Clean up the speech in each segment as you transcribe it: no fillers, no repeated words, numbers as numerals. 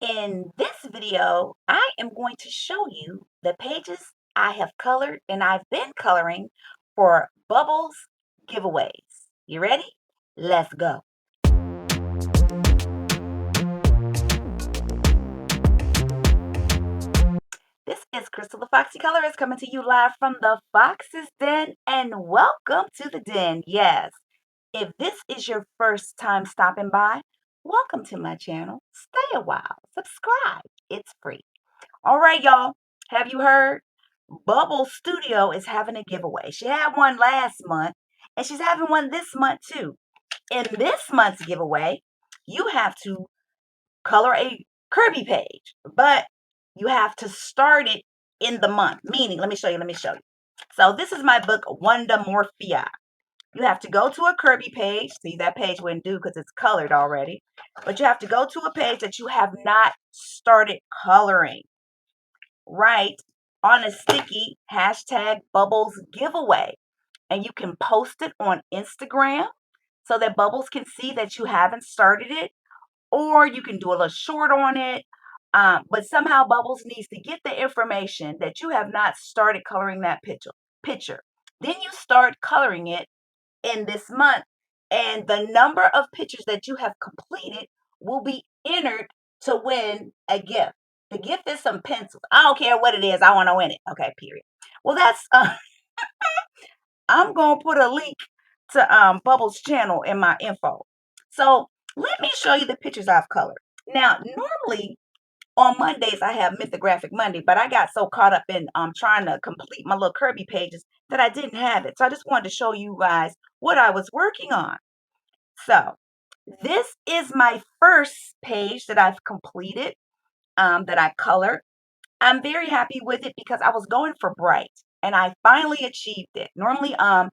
In this video, I am going to show you the pages I have colored and I've been coloring for Bubbles giveaways. You ready? Let's go. This is Crystal the Foxy Colorist coming to you live from the Fox's Den, and welcome to the den. Yes, if this is your first time stopping by, welcome to my channel. Stay a while, subscribe, it's free. All right, y'all. Have you heard? Bubble Studio is having a giveaway. She had one last month, and she's having one this month too. In this month's giveaway, you have to color a Kerby page, but you have to start it in the month. Meaning, let me show you. So this is my book, Wondermorphia. You have to go to a Kerby page. See, that page wouldn't do because it's colored already. But you have to go to a page that you have not started coloring. Write on a sticky hashtag Bubbles giveaway, and you can post it on Instagram so that Bubbles can see that you haven't started it, or you can do a little short on it. But somehow Bubbles needs to get the information that you have not started coloring that picture. Then you start coloring it in this month, and the number of pictures that you have completed will be entered to win a gift. The gift is some pencils. I don't care what it is. I want to win it. Okay, period. Well, that's I'm gonna put a link to Bubbles channel in my info. So let me show you the pictures I've colored. Now, normally on Mondays I have Mythographic Monday, but I got so caught up in trying to complete my little Kerby pages that I didn't have it. So I just wanted to show you guys what I was working on. So this is my first page that I've completed, that I colored. I'm very happy with it because I was going for bright and I finally achieved it. Normally, oh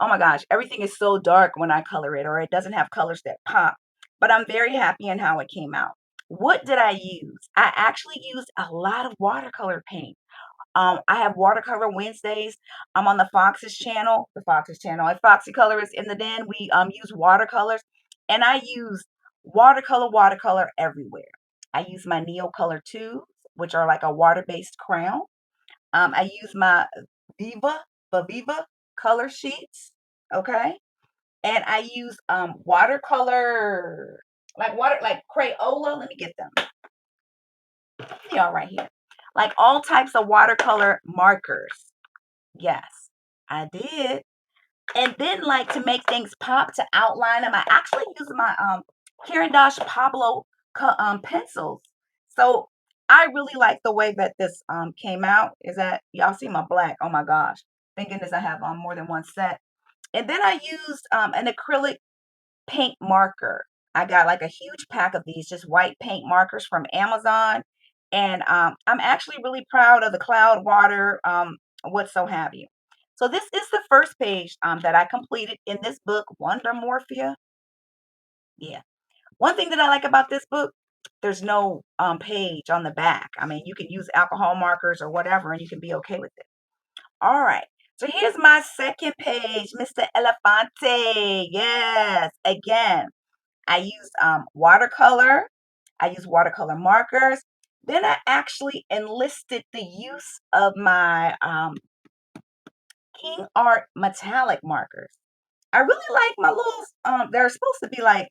my gosh, everything is so dark when I color it, or it doesn't have colors that pop. But I'm very happy in how it came out. What did I use? I actually used a lot of watercolor paint. I have watercolor Wednesdays. I'm on the Fox's channel. At Foxy Colorist in the Den, we use watercolors, and I use watercolor everywhere. I use my Neocolor tubes, which are like a water-based crown. I use my Viva color sheets, okay, and I use watercolor, like Crayola. Let me get them. They are right here. Like all types of watercolor markers. Yes, I did. And then, like, to make things pop, to outline them, I actually use my Karen Dosh Pablo pencils. So I really like the way that this came out. Is that y'all see my black? Oh my gosh. Thank goodness I have more than one set. And then I used an acrylic paint marker. I got like a huge pack of these just white paint markers from Amazon. And I'm actually really proud of the cloud, water, what so have you. So this is the first page that I completed in this book, Wondermorphia. Yeah. One thing that I like about this book, there's no page on the back. I mean, you can use alcohol markers or whatever, and you can be okay with it. All right. So here's my second page, Mr. Elefante. Yes. Again, I used watercolor. I used watercolor markers. Then I actually enlisted the use of my King Art metallic markers. I really like my little, they're supposed to be like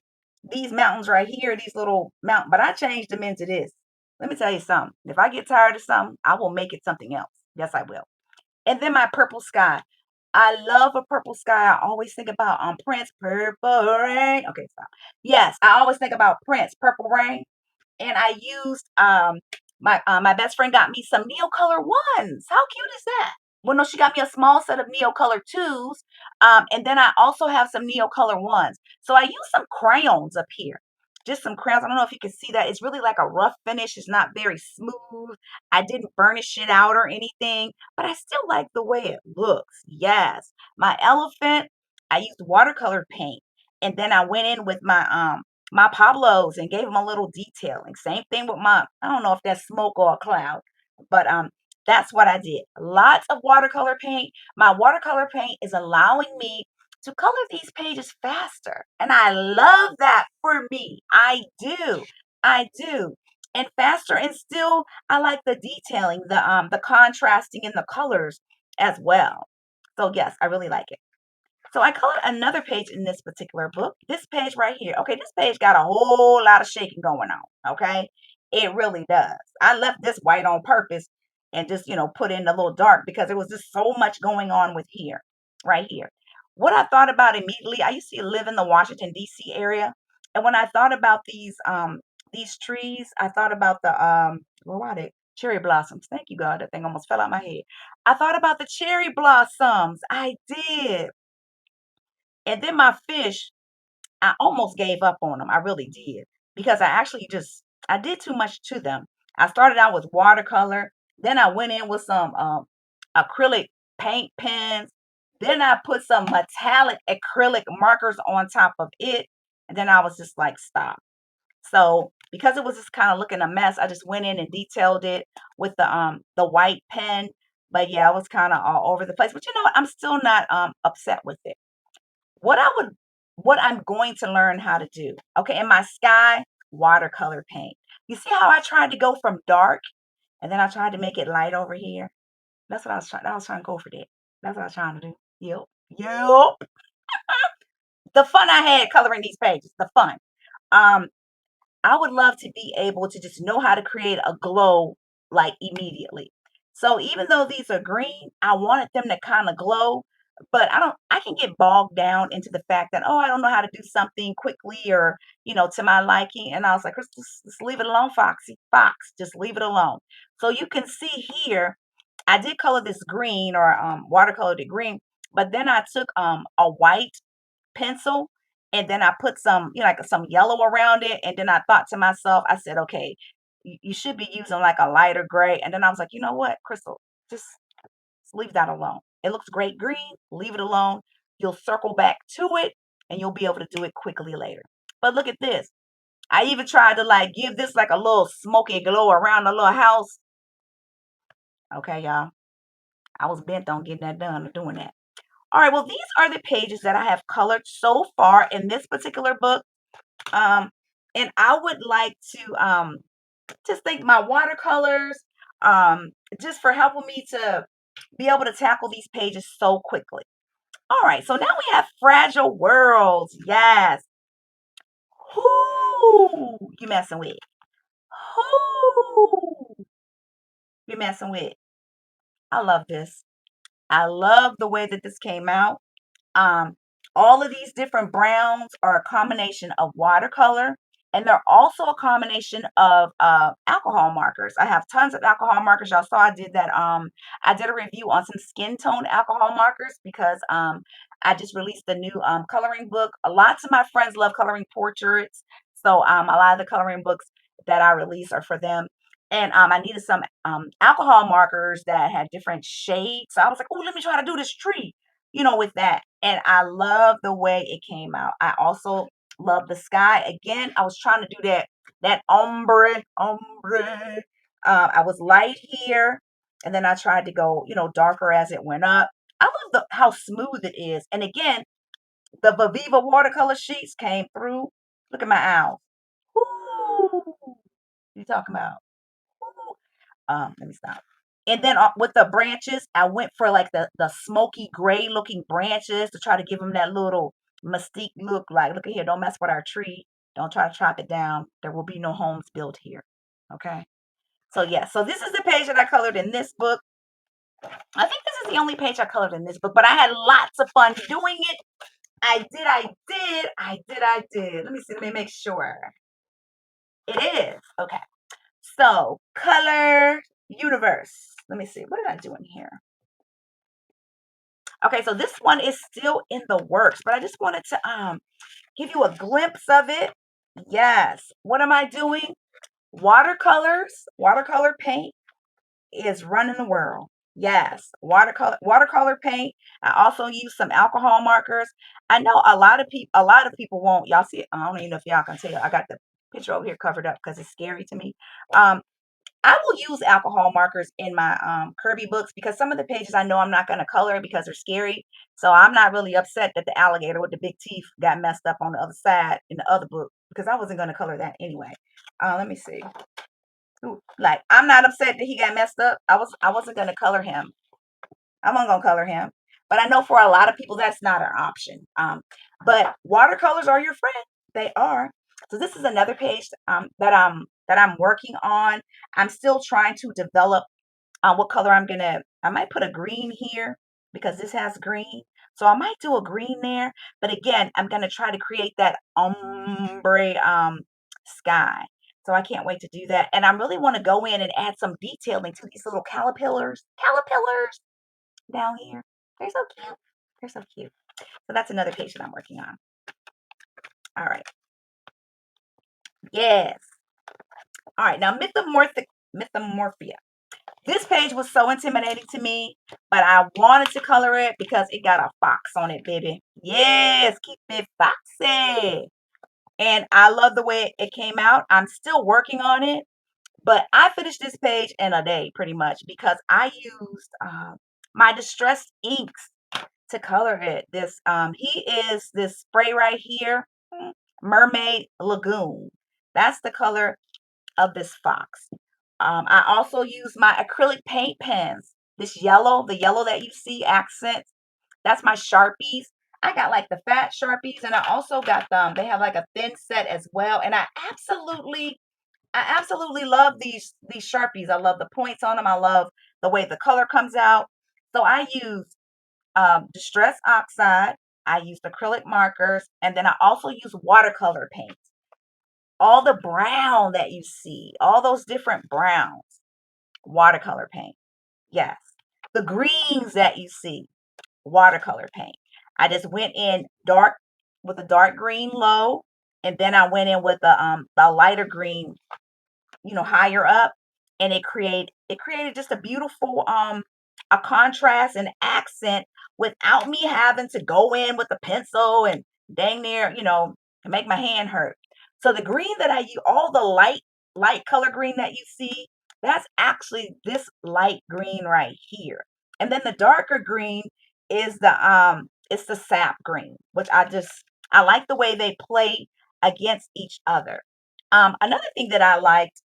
these mountains right here, these little mountain, but I changed them into this. Let me tell you something. If I get tired of something, I will make it something else. Yes, I will. And then my purple sky. I love a purple sky. I always think about Prince, Purple Rain. Okay, stop. Yes, I always think about Prince, Purple Rain. And I used my best friend got me some Neocolor ones. How cute is that? Well, no, she got me a small set of Neocolor twos. And then I also have some Neocolor ones. So I use some crayons up here. Just some crayons. I don't know if you can see that. It's really like a rough finish. It's not very smooth. I didn't burnish it out or anything, but I still like the way it looks. Yes. My elephant, I used watercolor paint. And then I went in with my Pablos and gave them a little detailing. Same thing with my, I don't know if that's smoke or a cloud, but that's what I did. Lots of watercolor paint. My watercolor paint is allowing me to color these pages faster. And I love that for me. I do. I do. and faster, and still I like the detailing, the contrasting in the colors as well. So yes, I really like it. So I colored another page in this particular book. This page right here. Okay, this page got a whole lot of shaking going on. Okay, it really does. I left this white on purpose and just, put in a little dark because there was just so much going on with here, right here. What I thought about immediately, I used to live in the Washington, D.C. area. And when I thought about these trees, I thought about what are they? Cherry blossoms. Thank you, God. That thing almost fell out my head. I thought about the cherry blossoms. I did. And then my fish, I almost gave up on them. I really did. Because I did too much to them. I started out with watercolor. Then I went in with some acrylic paint pens. Then I put some metallic acrylic markers on top of it. And then I was just like, stop. So because it was just kind of looking a mess, I just went in and detailed it with the white pen. But yeah, I was kind of all over the place. But you know what? I'm still not upset with it. What I would what I'm going to learn how to do. Okay, in my sky, watercolor paint. You see how I tried to go from dark and then I tried to make it light over here? That's what I was trying to go for that. That's what I was trying to do. Yep. Yep. The fun I had coloring these pages. The fun. Um, I would love to be able to just know how to create a glow like immediately. So even though these are green, I wanted them to kind of glow, but I can get bogged down into the fact that, oh, I don't know how to do something quickly or, to my liking. And I was like, Chris, just leave it alone, Foxy. Fox, just leave it alone. So you can see here, I did color this green or watercolored it green, but then I took a white pencil and then I put some, like some yellow around it. And then I thought to myself, I said, okay, you should be using like a lighter gray. And then I was like, you know what, Crystal, just leave that alone. It looks great green, leave it alone. You'll circle back to it and you'll be able to do it quickly later. But look at this. I even tried to like give this like a little smoky glow around the little house. Okay, y'all. I was bent on getting that done or doing that. All right, well, these are the pages that I have colored so far in this particular book. Um, and I would like to just thank my watercolors um, just for helping me to be able to tackle these pages so quickly. All right, so now we have Fragile Worlds. Yes. Who you messing with? Who you messing with? I love this. I love the way that this came out. Um, all of these different browns are a combination of watercolor, and they're also a combination of alcohol markers. I have tons of alcohol markers. Y'all saw I did that. I did a review on some skin tone alcohol markers because I just released a new coloring book. Lots of my friends love coloring portraits, so a lot of the coloring books that I release are for them. And I needed some alcohol markers that had different shades. So I was like, oh, let me try to do this tree, with that. And I love the way it came out. I also love the sky. Again, I was trying to do that ombre. I was light here, and then I tried to go, darker as it went up. I love how smooth it is. And again, the Viviva watercolor sheets came through. Look at my owls. Woo! You talking about? Woo. Let me stop. And then with the branches, I went for like the smoky gray looking branches to try to give them that little mystique look. Like, look at here, don't mess with our tree. Don't try to chop it down. There will be no homes built here. Okay. So yeah, so this is the page that I colored in this book. I think this is the only page I colored in this book, but I had lots of fun doing it. I did. Let me see, let me make sure. It is. Okay. So color universe. Let me see. What did I do in here? Okay, so this one is still in the works, but I just wanted to give you a glimpse of it. Yes. What am I doing? Watercolor paint is running the world. Yes, watercolor paint. I also use some alcohol markers. I know a lot of people won't. Y'all see it? I don't even know if y'all can tell. I got the picture over here covered up because it's scary to me. Um, I will use alcohol markers in my Kerby books because some of the pages I know I'm not going to color because they're scary. So I'm not really upset that the alligator with the big teeth got messed up on the other side in the other book because I wasn't going to color that anyway. Let me see. Like, I'm not upset that he got messed up. I wasn't gonna color him. I wasn't gonna color him. But I know for a lot of people that's not an option. But watercolors are your friend. They are. So this is another page that I'm working on. I'm still trying to develop what color I might put a green here because this has green. So I might do a green there. But again, I'm gonna try to create that ombre sky. So I can't wait to do that. And I really want to go in and add some detailing to these little caterpillars down here. They're so cute. They're so cute. So that's another page that I'm working on. All right. Yes. All right. Now, Mythomorphia. This page was so intimidating to me, but I wanted to color it because it got a fox on it, baby. Yes, keep it foxy. And I love the way it came out. I'm still working on it, but I finished this page in a day pretty much because I used my distressed inks to color it. He is this spray right here, Mermaid Lagoon. That's the color of this fox. I also use my acrylic paint pens. The yellow that you see accents, that's my Sharpies. I got like the fat Sharpies and I also got them. They have like a thin set as well. And I absolutely love these Sharpies. I love the points on them. I love the way the color comes out. So I use Distress Oxide. I use acrylic markers. And then I also use watercolor paint. All the brown that you see, all those different browns, watercolor paint. Yes. The greens that you see, watercolor paint. I just went in dark with a dark green low, and then I went in with the lighter green, higher up, and it created just a beautiful a contrast and accent without me having to go in with a pencil and dang near, make my hand hurt. So the green that I use, all the light color green that you see, that's actually this light green right here. And then the darker green is the sap green, which I like the way they play against each other. Another thing that I liked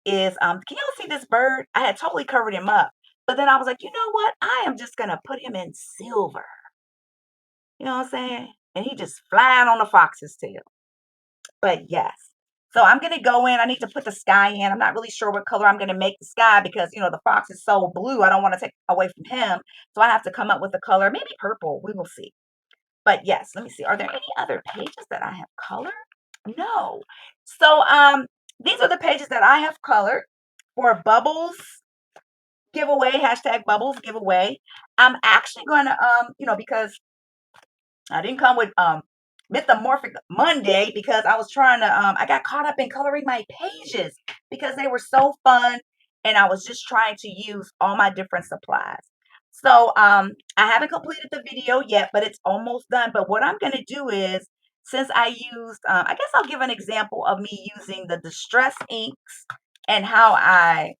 is can y'all see this bird? I had totally covered him up. But then I was like, you know what? I am just gonna put him in silver. You know what I'm saying? And he just flying on the fox's tail. But yes. So I'm gonna go in. I need to put the sky in. I'm not really sure what color I'm gonna make the sky because the fox is so blue. I don't want to take away from him. So I have to come up with a color, maybe purple. We will see. But yes, let me see. Are there any other pages that I have colored? No. So these are the pages that I have colored for Bubbles giveaway, hashtag Bubbles giveaway. I'm actually going to because I didn't come with Mythomorphic Monday because I was trying to I got caught up in coloring my pages because they were so fun and I was just trying to use all my different supplies. So I haven't completed the video yet, but it's almost done. But what I'm going to do is since I used I guess I'll give an example of me using the distress inks and how I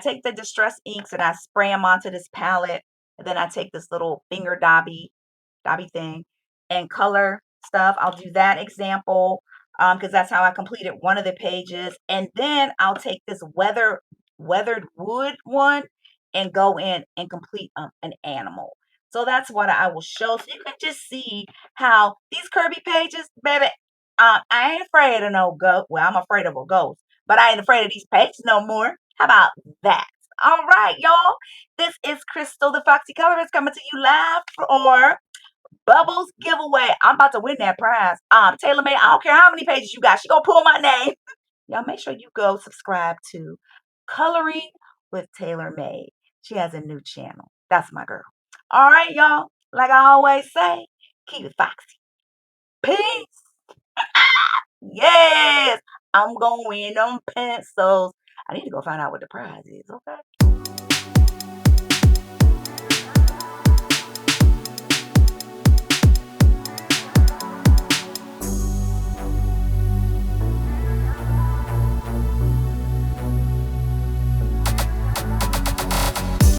take the distress inks and I spray them onto this palette. And then I take this little finger dobby thing and color stuff. I'll do that example because that's how I completed one of the pages. And then I'll take this weathered wood one and go in and complete an animal. So that's what I will show. So you can just see how these Kerby pages, baby, I ain't afraid of no ghost. Well, I'm afraid of a ghost, but I ain't afraid of these pages no more. How about that? All right, y'all. This is Crystal, the Foxy Colorist, coming to you live for Bubbles giveaway. I'm about to win that prize. Taylor May, I don't care how many pages you got. She gonna pull my name. Y'all make sure you go subscribe to Coloring with Taylor May. She has a new channel. That's my girl. All right, y'all. Like I always say, keep it foxy. Peace. Yes. I'm going on pencils. I need to go find out what the prize is. Okay.